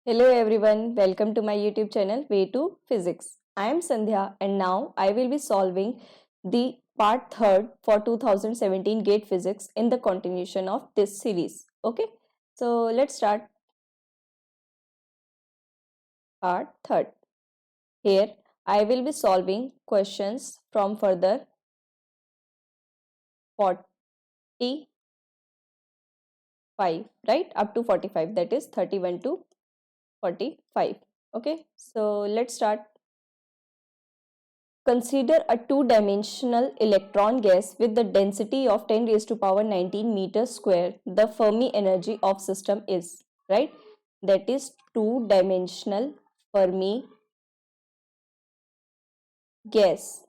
Hello everyone, welcome to my YouTube channel Way to Physics. I am Sandhya and now I will be solving the part 3rd for 2017 GATE Physics in the continuation of this series. Okay, so let's start part 3rd. Here I will be solving questions from further 45, right, up to 45, that is 31 to 45. Okay, so let's start. Consider a two-dimensional electron gas with the density of 10 raised to power 19 meters square. The Fermi energy of system is, right? That is two-dimensional Fermi gas.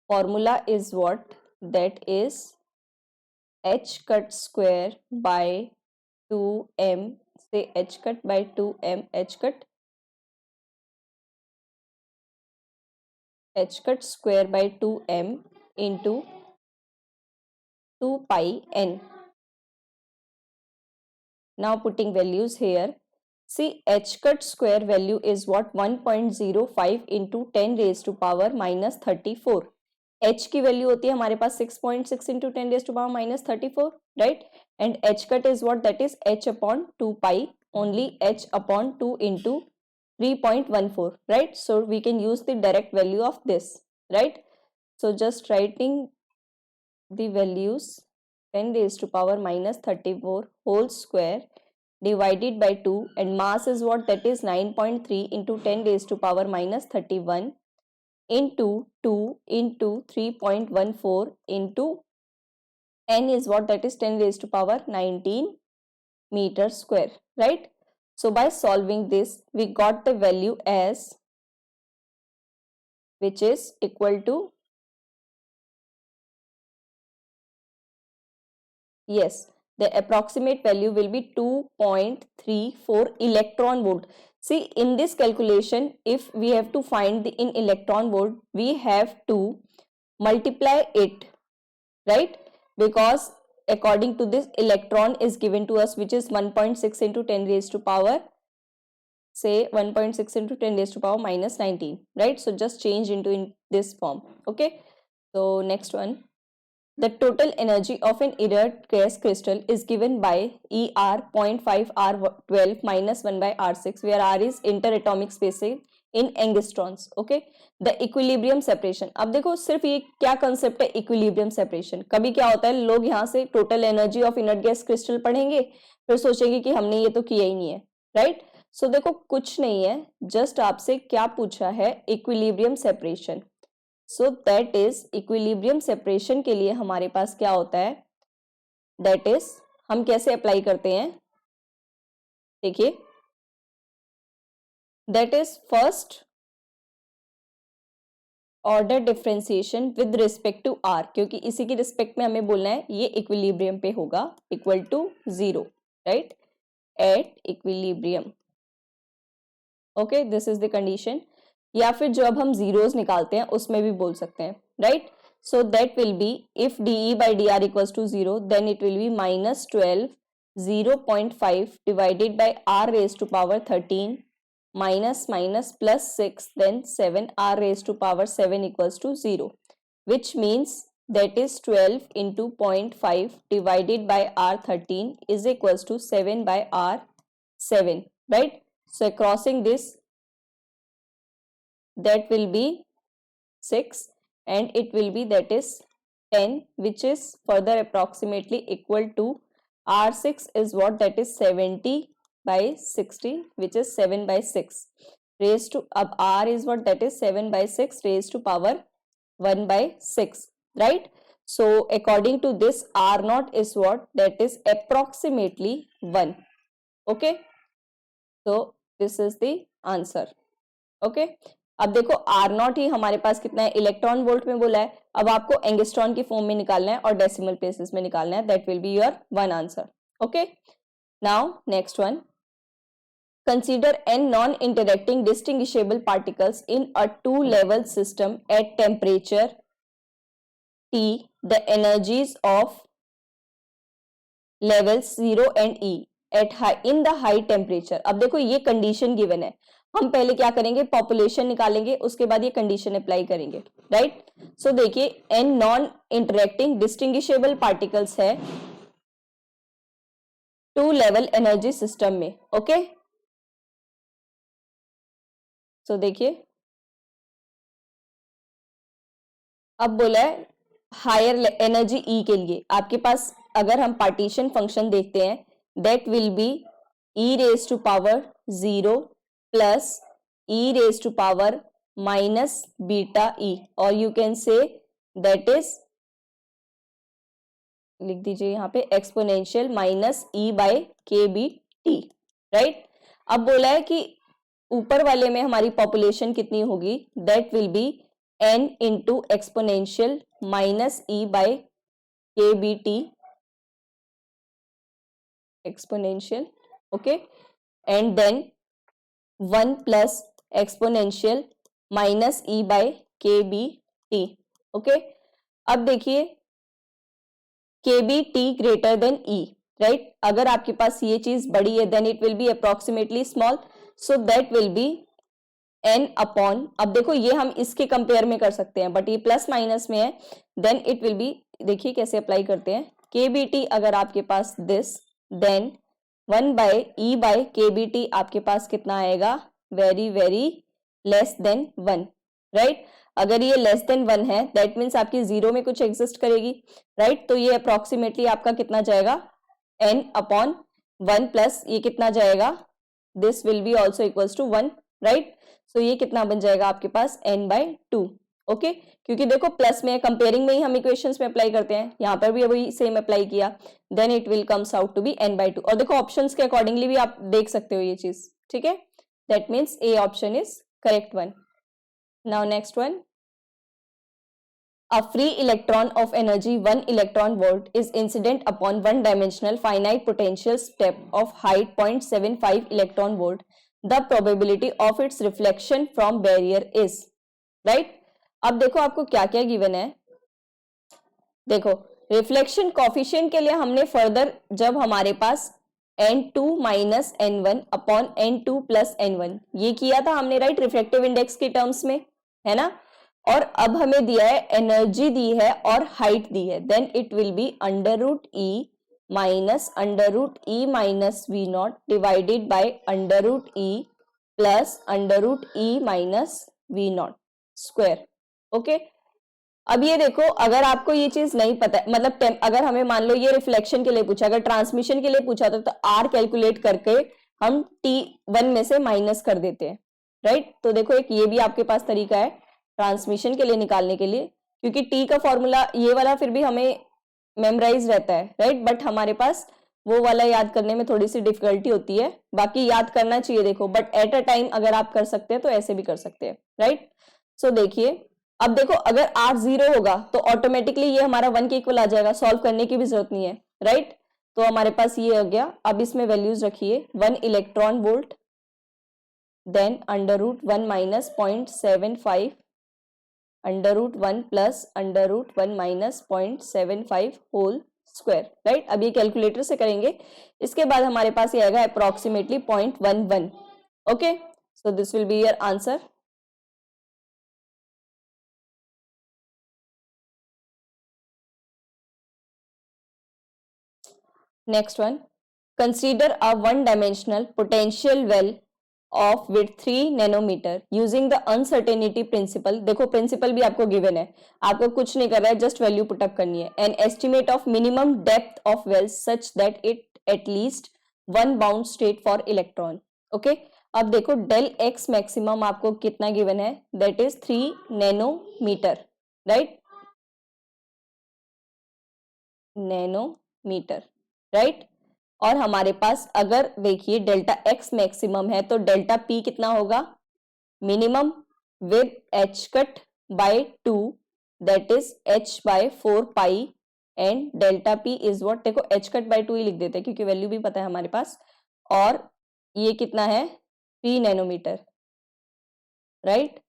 Formula is what? That is h cut square by 2m. Say h cut by 2m, h cut square by 2m into 2 pi n. Now putting values here. See, h cut square value is what? 1.05 into 10 raised to power minus 34. h की value होती है हमारे पास 6.6 into 10 raised to power minus 34, right? And h cut is what? That is h upon 2 pi, only h upon 2 into 3.14, right? So we can use the direct value of this, right? So just writing the values, 10 raised to power minus 34 whole square divided by 2, and mass is what? That is 9.3 into 10 raised to power minus 31 into 2 into 3.14 into n is what? That is 10 raised to power 19 meters square, right? So by solving this, we got the value as, which is equal to, yes, the approximate value will be 2.34 electron volt. See, in this calculation, if we have to find the in electron volt, we have to multiply it, right? Because according to this, electron is given to us, which is 1.6 into 10 raised to power, say 1.6 into 10 raised to power minus 19, right? So just change into in this form. Okay, so next one. The total energy of an inert gas crystal is given by ER 0.5 R12 minus 1 by R6, where R is interatomic spacing in angstroms. Okay, the equilibrium separation. अब देखो सिर्फ ये क्या concept है, equilibrium separation. कभी क्या होता है, लोग यहाँ से total energy of inert gas crystal पढ़ेंगे, फिर सोचेंगे कि हमने ये तो किया ही नहीं है, राइट? सो देखो कुछ नहीं है, जस्ट आपसे क्या पूछा है, equilibrium separation. So that is equilibrium separation के लिए हमारे पास क्या होता है, दैट इज हम कैसे अप्लाई करते हैं, देखिए, that is first order differentiation with respect to R, क्योंकि इसी की रिस्पेक्ट में हमें बोलना है ये इक्विलिब्रियम पे होगा, equal to 0, right, at equilibrium. Okay, this is the condition. या फिर जो अब हम जीरोस निकालते हैं उसमें भी बोल सकते हैं, right? So that will be, if D by D R equals to 0, then it will be minus 12 0.5 divided by r raised to power 13 minus minus plus 6, then 7 r raised to power 7 equals to 0, which means that is 12 into 0.5 divided by r13 is equals to 7 by r7, right? So crossing this, that will be 6 and it will be, that is 10, which is further approximately equal to R6 is what? That is 70 by 60, which is 7 by 6 raised to, अब R is what? That is 7 by 6 raised to power 1 by 6, right? So according to this, R naught is what? That is approximately 1. Okay, so this is the answer. Okay, अब देखो are not ही हमारे पास कितना है, electron volt में बोला है, अब आपको एंगस्ट्रॉन की फॉर्म में निकालना है और डेसिमल प्लेसेस में निकालना है. That will be your one answer. Okay, now next one. Consider n non interacting distinguishable particles in a two level system at temperature T. The energies of levels 0 and E at high in the high temperature. अब देखो ये condition given है, हम पहले क्या करेंगे, population निकालेंगे, उसके बाद ये कंडीशन अप्लाई करेंगे, राइट। सो देखिए an non interacting distinguishable particles है टू लेवल एनर्जी सिस्टम में, ओके। सो देखिए अब बोला है हायर एनर्जी ई के लिए आपके पास अगर हम पार्टीशन फंक्शन देखते हैं, that will be E raise to power 0 plus E raise to power minus beta E, और you can say that is, लिख दीजिए यहाँ पे exponential minus E by K B T, right. अब बोला है कि ऊपर वाले में हमारी पॉपुलेशन कितनी होगी, that will be n into exponential minus E by K B T exponential, okay, and then 1 plus exponential minus E by K B T, okay. अब देखिए K B T greater than E, right. अगर आपके पास ये चीज बड़ी है then it will be approximately small, so that will be n upon, अब देखो ये हम इसके कंपेयर में कर सकते हैं बट ये प्लस माइनस में है, देन इट विल बी, देखिए कैसे अप्लाई करते हैं, के बी टी अगर आपके पास this, then 1 by E by K B T आपके पास कितना आएगा, very very less than 1, right. अगर ये लेस देन 1 है दैट मीन्स आपकी जीरो में कुछ एग्जिस्ट करेगी, राइट। तो ये अप्रोक्सीमेटली आपका कितना जाएगा, n अपॉन 1 प्लस ये कितना जाएगा, this will be also equals to 1, right. So ये कितना बन जाएगा आपके पास n बाय 2, ओके। क्योंकि देखो प्लस में कंपेयरिंग में ही हम इक्वेशंस में अप्लाई करते हैं, यहाँ पर भी वही सेम अप्लाई किया, then it will comes out to be n by 2, और देखो ऑप्शंस के अकॉर्डिंगली भी आप देख सकते हो ये चीज, ठीक है। That means A option is correct one. Now next one, a free electron of energy 1 electron volt is incident upon one dimensional finite potential step of height 0.75 electron volt. The probability of its reflection from barrier is, right. अब देखो आपको क्या क्या given है, देखो reflection coefficient के लिए हमने फर्दर जब हमारे पास n2 minus n1 upon n2 plus n1 ये किया था हमने, राइट, रिफ्लेक्टिव इंडेक्स के टर्म्स में, है ना। और अब हमें दिया है एनर्जी दी है और हाइट दी है, then it will be under root E minus V not divided by under root E plus under root E minus V not square, okay. अब ये देखो अगर आपको ये चीज नहीं पता, मतलब अगर हमें मान लो ये रिफ्लेक्शन के लिए पूछा, अगर ट्रांसमिशन के लिए पूछा था तो आर कैलकुलेट करके हम T1 में से माइनस कर देते हैं, राइट। तो देखो एक ये भी आपके पास तरीका है ट्रांसमिशन के लिए निकालने के लिए, क्योंकि टी का फॉर्मूला ये वाला फिर भी हमें मेमोराइज रहता है, राइट, बट हमारे पास वो वाला याद करने में थोड़ी सी डिफिकल्टी होती है, बाकी याद करना चाहिए देखो, बट एट अ टाइम अगर आप कर सकते हैं तो ऐसे भी कर सकते हैं, राइट। सो देखिए अब देखो अगर R 0 होगा तो ऑटोमेटिकली ये हमारा 1 के इक्वल आ जाएगा, सॉल्व करने की भी जरूरत नहीं है, राइट। तो हमारे पास ये हो गया, अब इसमें वैल्यूज रखिए 1 electron volt, then under root 1 minus 0.75 under root 1 plus under root 1 minus 0.75 whole square, right. अब ये कैलकुलेटर से करेंगे, इसके बाद हमारे पास ये आएगा approximately 0.11, okay. So this will be your answer. Next one, consider a one-dimensional potential well of width 3 nanometer using the uncertainty principle. देखो प्रिंसिपल भी आपको गिवन है, आपको कुछ नहीं कर रहा है, जस्ट वैल्यू पुटअप करनी है। An estimate of minimum depth of wells such that it at least one bound state for electron. Okay, अब देखो डेल एक्स मैक्सिमम आपको कितना गिवन है, that is 3 nanometre, right, nanometre, right. और हमारे पास अगर देखिए डेल्टा एक्स मैक्सिमम है तो डेल्टा पी कितना होगा, minimum with H cut by 2 that is H by 4 pi, and delta P is what, देखो एच कट बाय 2 ही लिख देते हैं क्योंकि वैल्यू भी पता है हमारे पास, और ये कितना है 3 नैनोमीटर, राइट।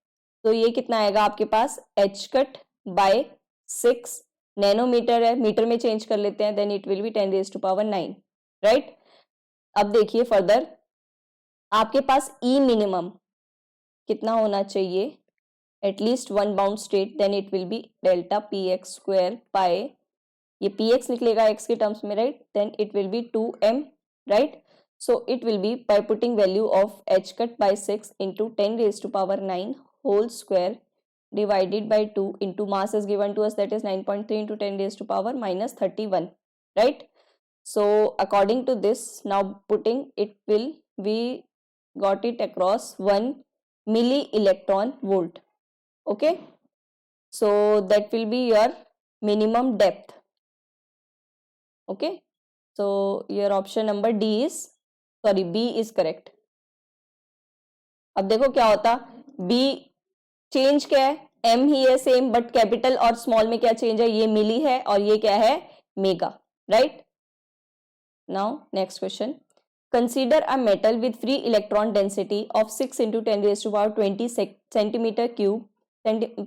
तो ये कितना आएगा आपके पास एच कट बाय 6 नैनोमीटर है, मीटर में चेंज कर लेते हैं, then it will be 10 raised to power 9, right. अब देखिए फर्दर, आपके पास ई मिनिमम कितना होना चाहिए, at least one bound state, then it will be delta P X square by, ये पी एक्स लिख लेगा एक्स के टर्म्स में, right, then it will be 2m, right. So it will be by putting value of h cut by 6 into 10 raised to power 9 whole square divided by 2 into mass is given to us, that is 9.3 into 10 raised to power minus 31, right. So according to this, now putting it will, we got it across 1 milli electron volt. Okay, so that will be your minimum depth. Okay, so your option number D is, sorry, B is correct. अब देखो क्या होता, B change क्या है, M ही है same, but capital और small में क्या चेंज है, ये मिली है और ये क्या है, mega, right. Now next question, consider a metal with free electron density of 6 into 10 raised to power 20 centimeter cube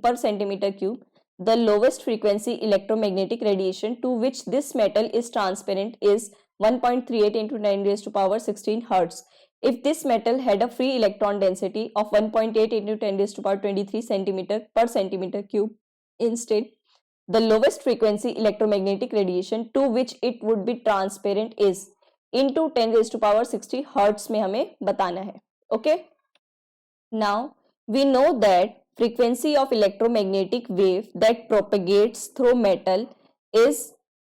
per centimeter cube. The lowest frequency electromagnetic radiation to which this metal is transparent is 1.38 into 10 raised to power 16 hertz. If this metal had a free electron density of 1.8 into 10 raised to power 23 centimeter per centimeter cube instead, the lowest frequency electromagnetic radiation to which it would be transparent is into 10 raised to power 60 hertz में हमें बताना है. Okay, now we know that frequency of electromagnetic wave that propagates through metal is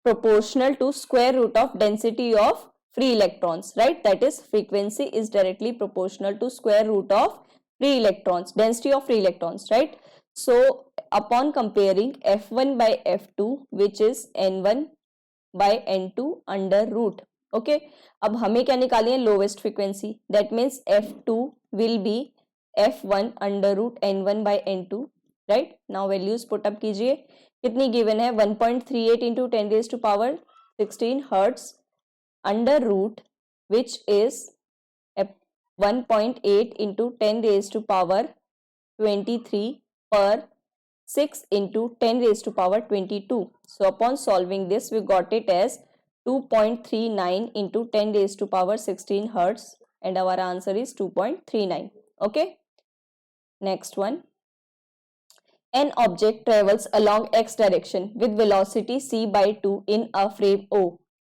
proportional to square root of density of free electrons, right. That is, frequency is directly proportional to square root of free electrons, density of free electrons, right. So upon comparing f1 by f2, which is n1 by n2 under root. Okay, अब हमें क्या निकाली है, lowest frequency, that means f2 will be f1 under root n1 by n2, right. Now values put up कीजिए, कितनी given है, 1.38 into 10 raised to power 16 hertz under root which is 1.8 into 10 raised to power 23 per 6 into 10 raised to power 22. So upon solving this, we got it as 2.39 into 10 raised to power 16 hertz, and our answer is 2.39. Okay, next one. An object travels along x direction with velocity c by 2 in a frame O.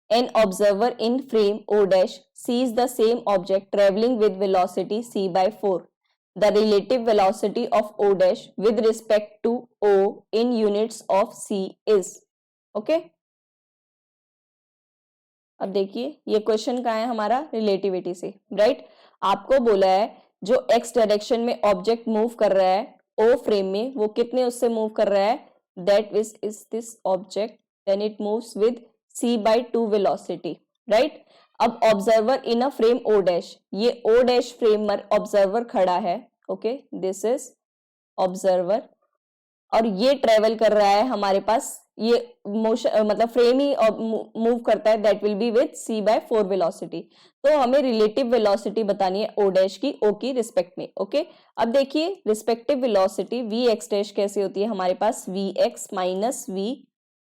An observer in frame O dash sees the same object traveling with velocity c by 4. The relative velocity of O dash with respect to O in units of c is. Okay, अब देखिए ये question कहाँ है हमारा, relativity से, right. आपको बोला है जो x डायरेक्शन में ऑब्जेक्ट मूव कर रहा है ओ फ्रेम में, वो कितने उससे मूव कर रहा है, that is this object, then it moves with c by 2 velocity, right. अब observer in a frame O dash, ये ओ डैश फ्रेम पर ऑब्जर्वर खड़ा है. ओके, दिस इज ऑब्जर्वर, और ये ट्रेवल कर रहा है हमारे पास, ये मोशन मतलब फ्रेम ही मूव करता है, that will be with c by 4 velocity. तो हमें रिलेटिव वेलोसिटी बतानी है ओ डैश की ओ की रिस्पेक्ट में. ओके, अब देखिए respective velocity V X dash कैसे होती है हमारे पास, V X minus V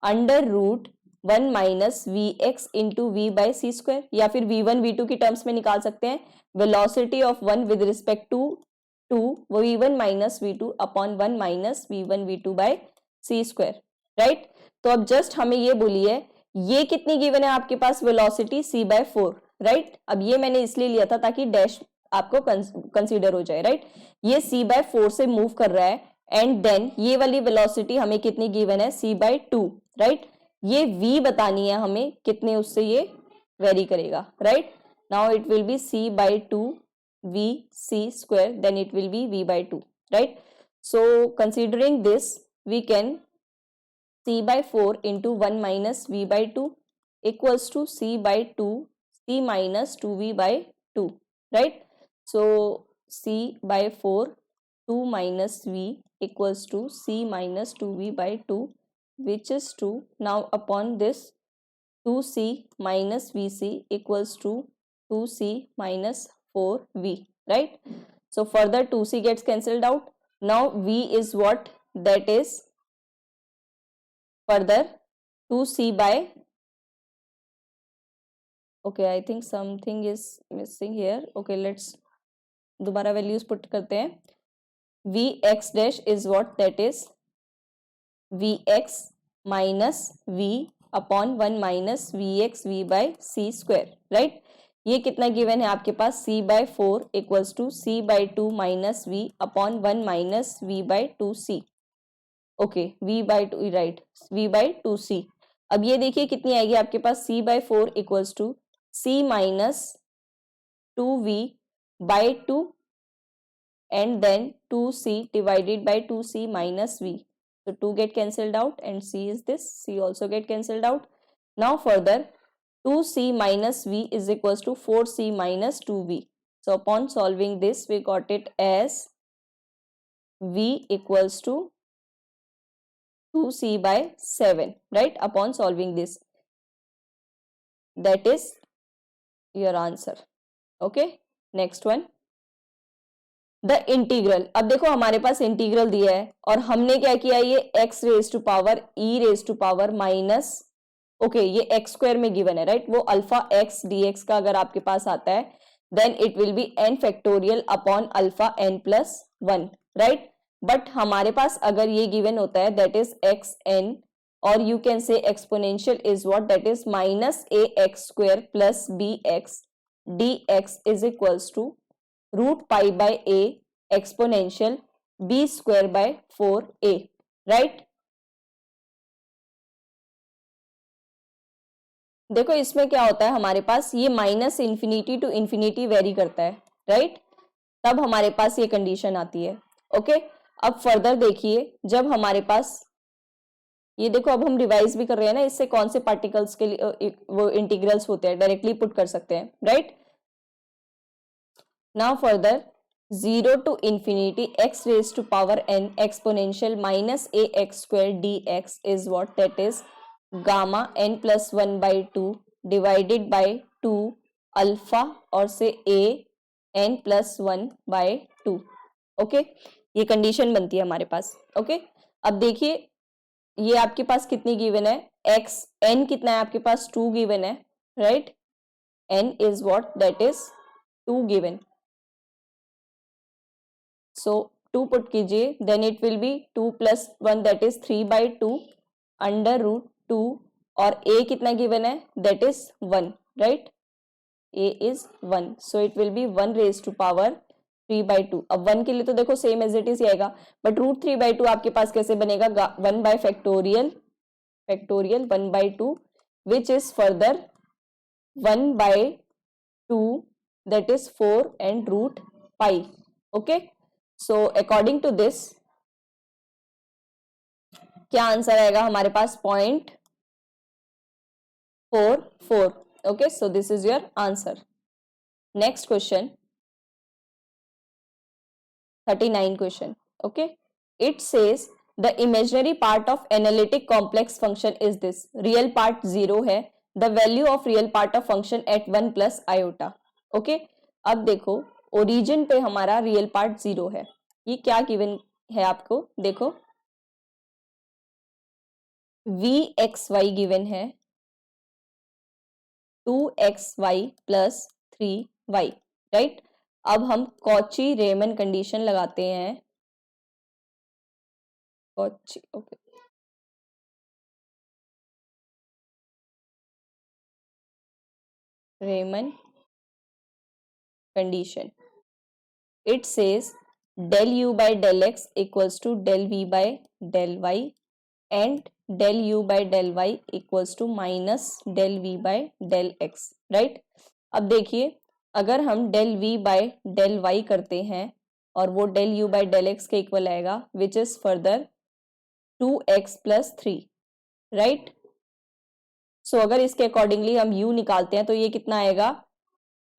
under root 1 minus V X into V by C square, या फिर v1 v2 की टर्म्स में निकाल सकते हैं. Velocity of one with respect to two v1 minus v2 upon 1 minus v1 v2 by C square, right. तो अब just हमें ये बोलिए, ये कितनी गिवन है आपके पास, वेलोसिटी c by 4, राइट. अब ये मैंने इसलिए लिया था ताकि डैश आपको कंसीडर हो जाए, राइट. ये c by 4 से मूव कर रहा है, एंड देन ये वाली वेलोसिटी हमें कितनी गिवन है, c by 2, राइट. ये v बतानी है हमें, कितने उससे ये वेरी करेगा, right. Now it will B c by 2 v c square, then it will be v by 2, right. So considering this, we can c by 4 into 1 minus v by 2 equals to c by 2 c minus 2v by 2, right. So c by 4 2 minus v equals to c minus 2v by 2, which is 2. Now upon this 2c minus vc equals to 2c minus 4v, right. So further 2c gets cancelled out. Now v is what, that is further 2c by okay, I think something is missing here. Okay, let's दोबारा values put करते हैं. V X dash is what, that is V X minus V upon 1 minus V X V by C square, right. ये कितना given है आपके पास, c by 4 equals to c by 2 minus v upon 1 minus v by 2c. Okay, v by 2, right, v by 2c. अब ये देखिए कितनी आएगी आपके पास, c by 4 equals to c minus 2v by 2 and then 2c divided by 2c minus v. So 2 get cancelled out and c is this, c also get cancelled out. Now further 2c minus v is equals to 4c minus 2v. So upon solving this we got it as v equals to 2c by 7, right, upon solving this. That is your answer. Okay, next one, the integral. अब देखो हमारे पास integral दिया है और हमने क्या किया, ये X raise to power E raise to power minus, okay, ये एक्स स्क्वायर में गिवन है, राइट. वो अल्फा एक्स डी एक्स का अगर आपके पास आता है then it will be N factorial upon alpha N plus 1, right. But हमारे पास अगर ये गिवन होता है दैट इज एक्स एन, और you can say exponential is what, that is minus A X square plus B X D X is equals to root pi by A exponential B square by 4a, right. देखो इसमें क्या होता है, हमारे पास ये minus infinity to infinity vary करता है, राइट. तब हमारे पास ये कंडीशन आती है. ओके, अब फर्दर देखिए, जब हमारे पास ये देखो, अब हम रिवाइज भी कर रहे हैं ना, इससे कौन से पार्टिकल्स के लिए वो इंटीग्रल्स होते हैं, डायरेक्टली पुट कर सकते हैं, right. Now further 0 to infinity x raised to power n exponential minus ax square dx is what, that is gamma n plus 1 by 2 divided by 2 alpha और से a n plus 1 by 2. Okay, ये condition बनती है हमारे पास. Okay, अब देखिए ये आपके पास कितनी गिवन है, x n कितना है आपके पास, 2 गिवन है, right. n is what, that is 2 given. So 2 put कीजिए, then it will be 2 plus 1 that is 3 by 2 under root 2, और a कितना given है, that is 1, right. a is 1, so it will be 1 raised to power 3 by 2. अब 1 के लिए तो देखो same as it is आएगा, बट रूट 3 by 2 आपके पास कैसे बनेगा, 1 by factorial 1 by 2 which is further 1 by 2 that is 4 and root pi. Okay, so according to this क्या आंसर आएगा हमारे पास, 0.44. okay, so this is your answer. Next question, 39 question. okay, it says the imaginary part of analytic complex function is this, real part 0 है, the value of real part of function at 1 plus iota. okay, अब देखो origin पे हमारा real part 0 है, ये क्या given है आपको, देखो वी एक्स वाई गिवन है 2xy प्लस 3y, राइट. अब हम कॉची रेमन कंडीशन लगाते हैं, Cauchy, okay, Riemann condition. it says del u by del x equals to del v by del y and del u by del y equals to minus del v by del x, right. अब देखिए अगर हम del v by del y करते हैं और वो del u by del x के equal आएगा which is further 2x plus 3, right. सो अगर इसके अकॉर्डिंगली हम u निकालते हैं तो ये कितना आएगा,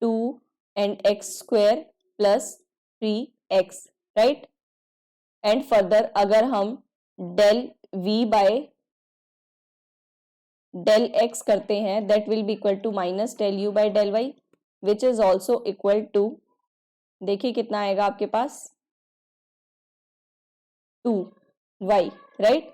2 and x square plus 3x, right. And further अगर हम del v by del x करते हैं that will be equal to minus del u by del y which is also equal to, देखिए कितना आएगा आपके पास, 2y, राइट.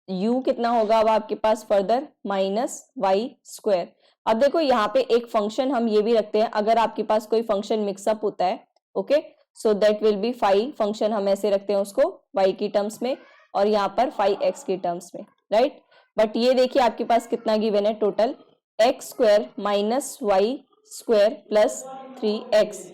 u कितना होगा अब आपके पास फर्दर माइनस वाई स्क्वायर. अब देखो यहाँ पे एक फंक्शन हम ये भी रखते हैं, अगर आपके पास कोई फंक्शन मिक्सअप होता है, okay, so that will be phi function हम ऐसे रखते हैं उसको y की टर्म्स में और यहाँ पर 5x की टर्म्स में, राइट। बट ये देखिए आपके पास कितना गिवन है total, X square minus Y square plus 3x।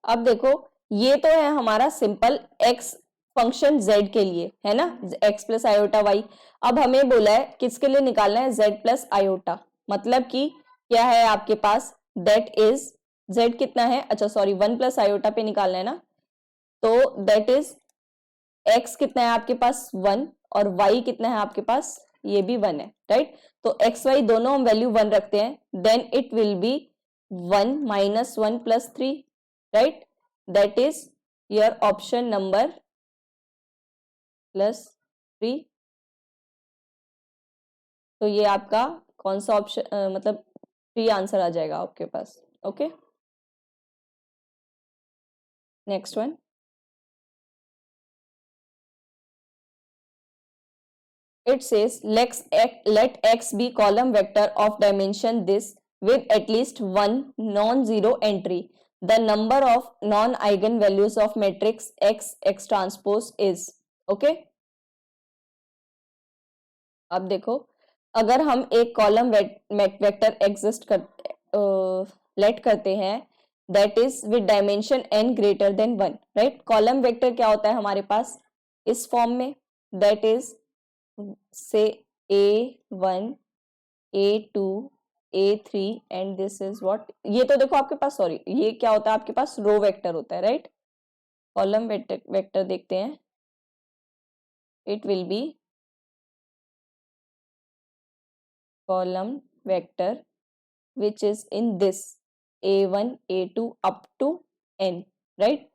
अब देखो ये तो है हमारा सिंपल x फंक्शन z के लिए, है ना, x प्लस आयोटा वाई। अब हमें बोला है किसके लिए निकालना है, z प्लस आयोटा, मतलब कि क्या है आपके पास, दैट इज z कितना है, अच्छा सॉरी 1 प्लस आयोटा पे निकालना है ना, तो दैट इज x कितना है आपके पास 1 और y कितना है आपके पास, ये भी 1 है, राइट। तो x y दोनों हम वैल्यू 1 रखते हैं, then it will be 1 minus 1 plus 3, right, that is your option number +3। तो ये आपका कौन सा ऑप्शन, मतलब 3 आंसर आ जाएगा आपके पास, okay. Next one, it says let x be column vector of dimension this with at least one non-zero entry. The number of non-eigenvalues of matrix x transpose is, okay। अब देखो अगर हम एक कॉलम वेक्टर एग्जिस्ट कर late करते हैं that is with dimension n greater than 1, right. Column vector क्या होता है हमारे पास इस फॉर्म में, दैट इज से a1 a2 a3 and this is what, ये तो देखो आपके पास, सॉरी ये क्या होता है आपके पास, रो वेक्टर होता है, राइट। कॉलम वेक्टर देखते हैं, it will B column vector which is in this a1 a2 up to n, right,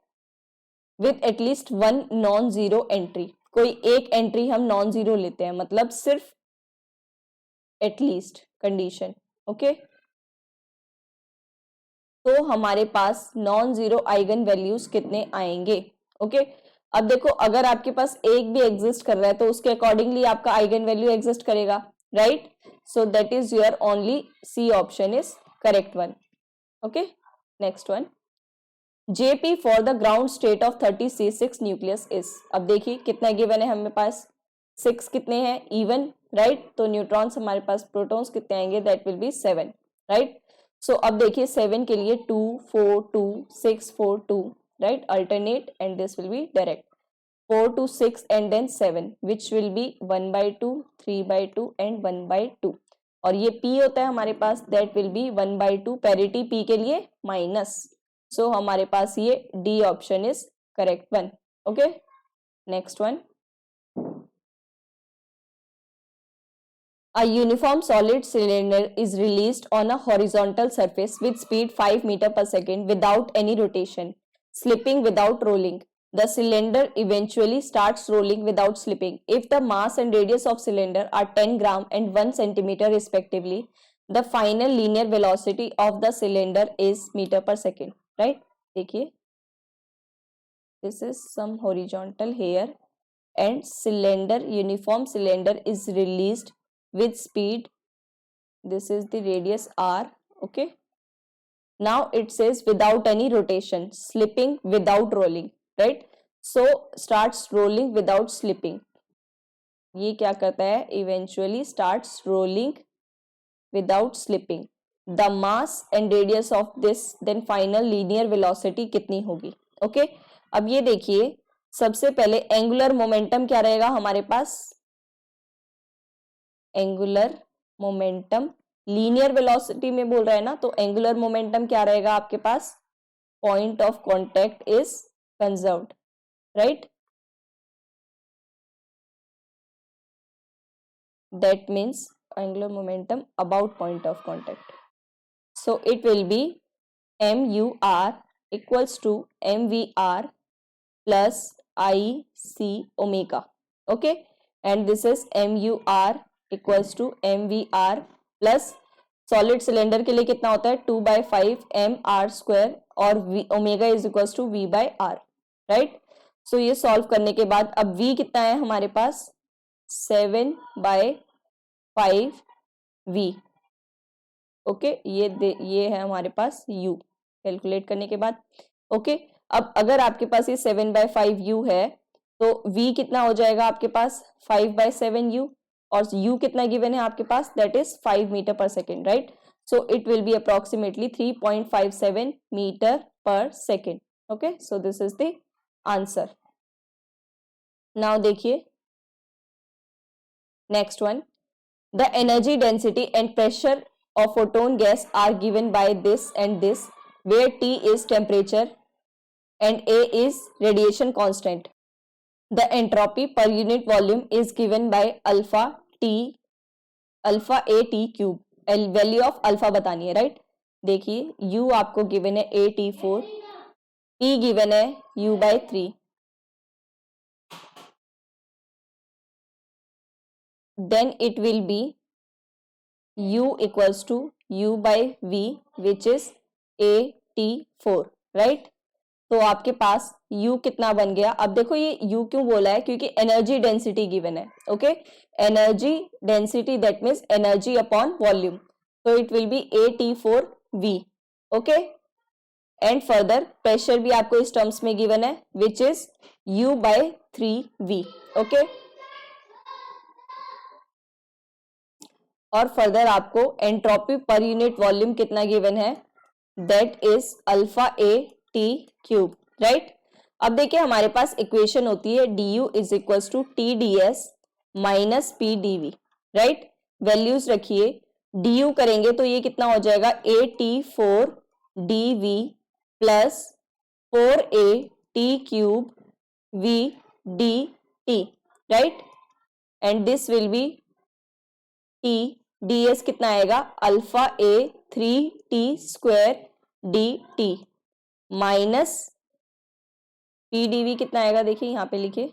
with at least one non zero entry। कोई एक एंट्री हम नॉन जीरो लेते हैं, मतलब सिर्फ एटलीस्ट कंडीशन, ओके। तो हमारे पास नॉन जीरो आइगन वैल्यूज कितने आएंगे, ओके। अब देखो अगर आपके पास एक भी एग्जिस्ट कर रहा है तो उसके अकॉर्डिंगली आपका आइगन वैल्यू एग्जिस्ट करेगा, right. So that is your only C option is correct one, okay। Next one, JP for the ground state of 30C6 nucleus is, अब देखिए कितना गिवन है हमें पास, 6 कितने हैं इवन, राइट। तो न्यूट्रॉन्स हमारे पास, प्रोटॉन्स कितने आएंगे, दैट विल बी 7, राइट। सो अब देखिए 7 के लिए 2 4 2 6 4 2, right, alternate and this will B direct 4 to 6 and then 7 which will be 1/2 3/2 and 1/2। और ये p होता है हमारे पास, that will be 1/2, parity p के लिए माइनस, सो हमारे पास ये d option is correct one, okay. Next one, a uniform solid cylinder is released on a horizontal surface with speed 5 meter per second without any rotation, slipping without rolling। The cylinder eventually starts rolling without slipping. If the mass and radius of cylinder are 10 gram and 1 centimeter respectively, the final linear velocity of the cylinder is meter per second, right। देखिए this is some horizontal here and cylinder, uniform cylinder is released with speed, this is the radius r, okay। Now it says without any rotation, slipping without rolling, right। So starts rolling without slipping, ये क्या करता है, eventually starts rolling without slipping। The mass and radius of this then final linear velocity कितनी होगी, okay। अब ये देखिए सबसे पहले एंगुलर मोमेंटम क्या रहेगा हमारे पास, एंगुलर मोमेंटम, लीनियर वेलोसिटी में बोल रहा है ना, तो एंगुलर मोमेंटम क्या रहेगा आपके पास, point of contact is conserved, right, that means angular momentum about point of contact, so it will be MUR equals to MVR plus IC omega, okay, and this is MUR equals to MVR plus solid cylinder के लिए कितना होता है 2/5 mr square और omega is equals to v/r, right. So ये solve करने के बाद अब v कितना है हमारे पास 7/5 V। ओके, ये है हमारे पास U कैलकुलेट करने के बाद। ओके, अब अगर आपके पास ये 7/5 U है तो V कितना हो जाएगा आपके पास 5/7U, और U कितना गिवन है आपके पास, that is 5 metre per second, right. So it will be approximately 3.57 metre per second. Okay, so this is the answer. Now देखिए next one, the energy density and pressure of photon gas are given by this and this, where T is temperature and A is radiation constant. The entropy per unit volume is given by alpha T, alpha A T cube. Value of alpha बतानी है, right. देखिए U आपको given है AT4, T given है U/3, then it will be U equals to U/V which is AT4, right. तो आपके पास U कितना बन गया, अब देखो ये U क्यों बोला है, क्योंकि एनर्जी डेंसिटी गिवन है। Okay, energy density that means energy upon volume, तो it will be AT4V। Okay, and further pressure भी आपको इस टर्म्स में गिवन है विच इज U/3V। ओके, और फर्दर आपको एंट्रोपी पर यूनिट वॉल्यूम कितना गिवन है, that is alpha A T cube, right. अब देखिए हमारे पास इक्वेशन होती है du is equal to TdS minus PdV, right. Values रखिए, du करेंगे तो ये कितना हो जाएगा AT4dV plus 4AT cube V dt, right. And this will B T ds कितना आएगा, alpha A3T² dt minus PdV कितना आएगा, देखिए यहां पे लिखिए,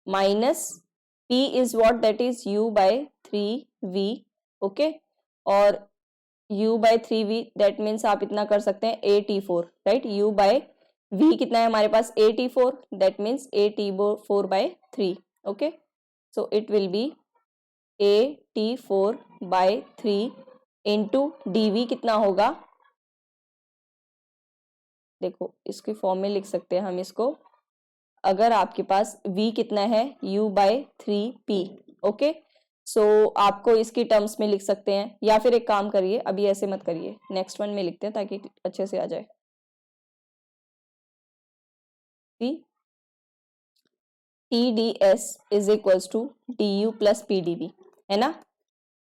minus P is what, that is U/3V। Okay, और U/3V दैट मीन्स आप इतना कर सकते हैं AT4, राइट। U/V कितना है हमारे पास AT4, that means AT4/3। Okay, so it will B AT4/3 into DV कितना होगा, देखो इसके फॉर्म में लिख सकते हैं हम इसको, अगर आपके पास V कितना है U/3P। ओके, सो आपको इसकी टर्म्स में लिख सकते हैं, या फिर एक काम करिए अभी ऐसे मत करिए, नेक्स्ट वन में लिखते हैं ताकि अच्छे से आ जाए। TdS is equals to DU plus PdV, है ना।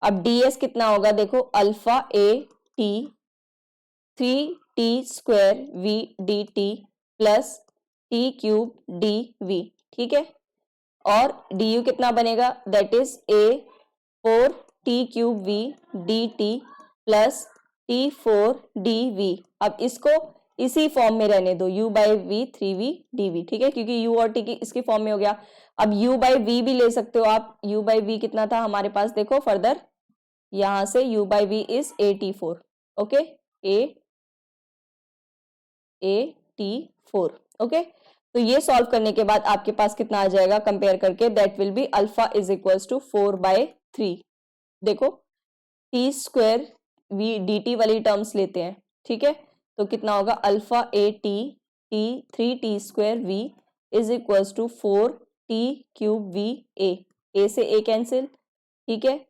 अब DS कितना होगा, देखो alpha AT3T² V dt plus T³ ठीक है, और du कितना बनेगा, that is A4T³ V dt plus T4dV। अब इसको इसी फॉर्म में रहने दो, U/V 3V dV, ठीक है, क्योंकि U और T की इसकी फॉर्म में हो गया। अब U/V भी ले सकते हो आप, U/V कितना था हमारे पास, देखो फर्दर यहां से U/V is AT4। Okay, AT4। Okay, तो ये सॉल्व करने के बाद आपके पास कितना आ जाएगा कंपेयर करके, that will be alpha is equals to 4/3। देखो T² V dt वाली टर्म्स लेते हैं, ठीक है, तो कितना होगा alpha AT3T² V is equals to 4T³ V A से A कैंसिल, ठीक है,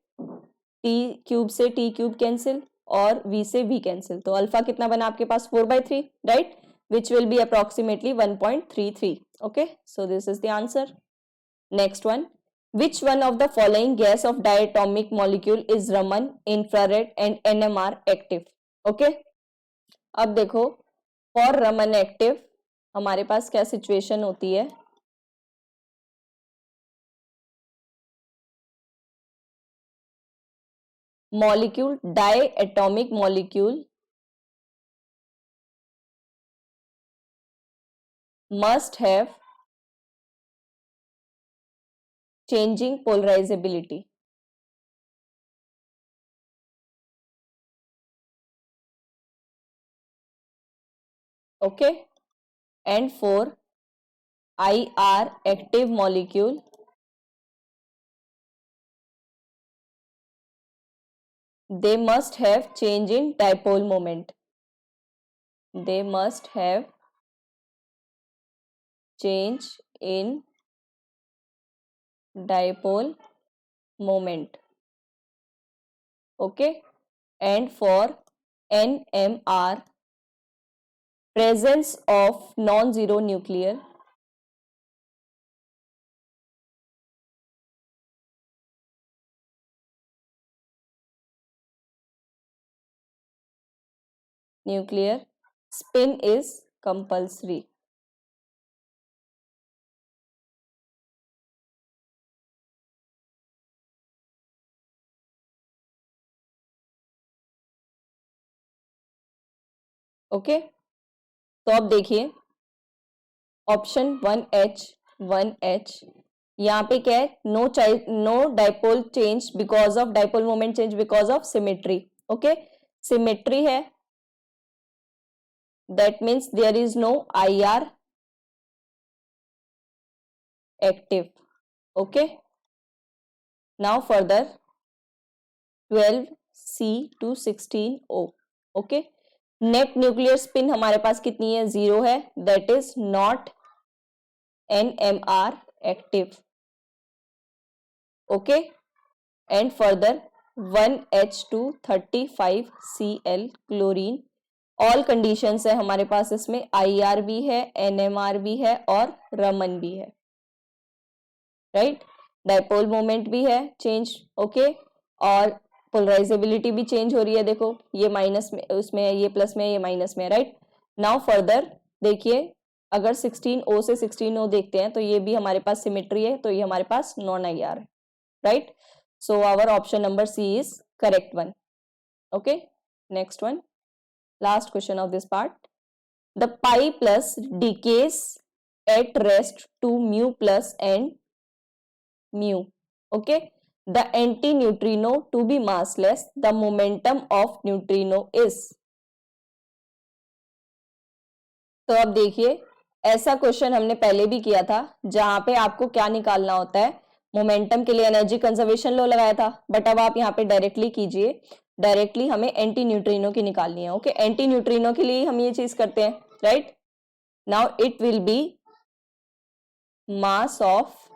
T³ से T³ कैंसिल और V से V कैंसिल, तो अल्फा कितना बना आपके पास 4/3, right, which will be approximately 1.33. Okay, so this is the answer. Next one, which one of the following gas of diatomic molecule is Raman, infrared and NMR active? Okay, अब देखो for Raman active हमारे पास क्या situation होती है, molecule diatomic molecule must have changing polarizability. Okay, and for IR active molecule they must have change in dipole moment. They must have change in dipole moment. Okay, and for NMR, presence of non-zero nuclear spin is compulsory. Okay, तो अब देखिए option 1H यहाँ पे क्या है, no dipole change because of dipole moment change because of symmetry. Okay, symmetry है, that means there is no IR active. Okay, now further 12C to 16O. Okay, net nuclear spin हमारे पास कितनी है, 0 है, that is not NMR active. Okay, and further 1H235Cl chlorine, all conditions है हमारे पास इसमें, IR भी है, NMR भी है और रमन भी है. राइट, डाइपोल मोमेंट भी है चेंज. ओके, और पोलराइजेबिलिटी भी चेंज हो रही है. देखो ये माइनस में उसमें है, ये प्लस में है, ये माइनस में है. राइट, नाउ फर्दर देखिए अगर 16O से 16O देखते हैं तो ये भी हमारे पास सिमेट्री है, तो ये हमारे पास नॉन IR है. Right, so our option number C is correct one. Okay, next one, last question of this part. The pi plus decays at rest to mu plus and mu. Okay, the anti-neutrino to be massless, the momentum of neutrino is. तो अब देखिए ऐसा question हमने पहले भी किया था जहां पे आपको क्या निकालना होता है, मोमेंटम के लिए एनर्जी कंजर्वेशन लॉ लगाया था, बट अब आप यहाँ पे डायरेक्टली कीजिए, डायरेक्टली हमें एंटी न्यूट्रिनो की निकालनी है. ओके, एंटी न्यूट्रिनो के लिए हम ये चीज करते हैं. Right, now it will be mass of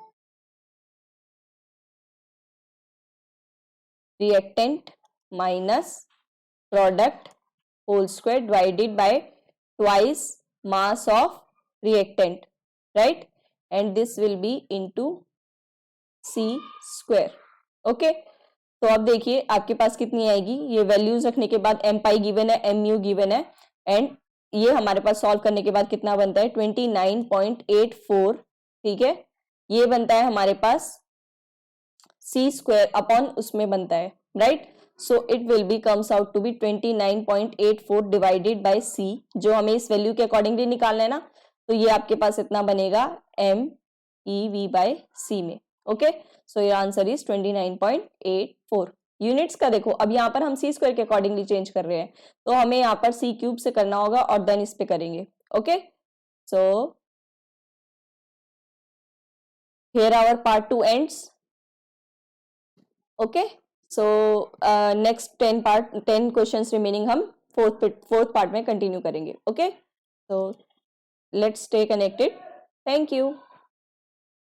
reactant minus product whole square divided by twice mass of reactant. Right, and this will be into C square. Okay, तो अब देखिए आपके पास कितनी आएगी, ये वैल्यूज रखने के बाद m पाई गिवन है, mu गिवन है, एंड ये हमारे पास सॉल्व करने के बाद कितना बनता है 29.84. ठीक है, ये बनता है हमारे पास C square अपॉन उसमें बनता है. Right, so it will be comes out to be 29.84 divided by C, जो हमें इस वैल्यू के अकॉर्डिंगली निकालना है ना, तो ये आपके पास इतना बनेगा MEV by C में. Okay, so your answer is 29.84. Units का देखो अब यहाँ पर हम C स्क्वायर के अकॉर्डिंगली चेंज कर रहे हैं, तो हमें यहाँ पर C क्यूब से करना होगा और देन इस पे करेंगे. Okay, so here our part 2 ends. Okay, so next 10 questions remaining हम fourth part में continue करेंगे. Okay, so let's stay connected. Thank you.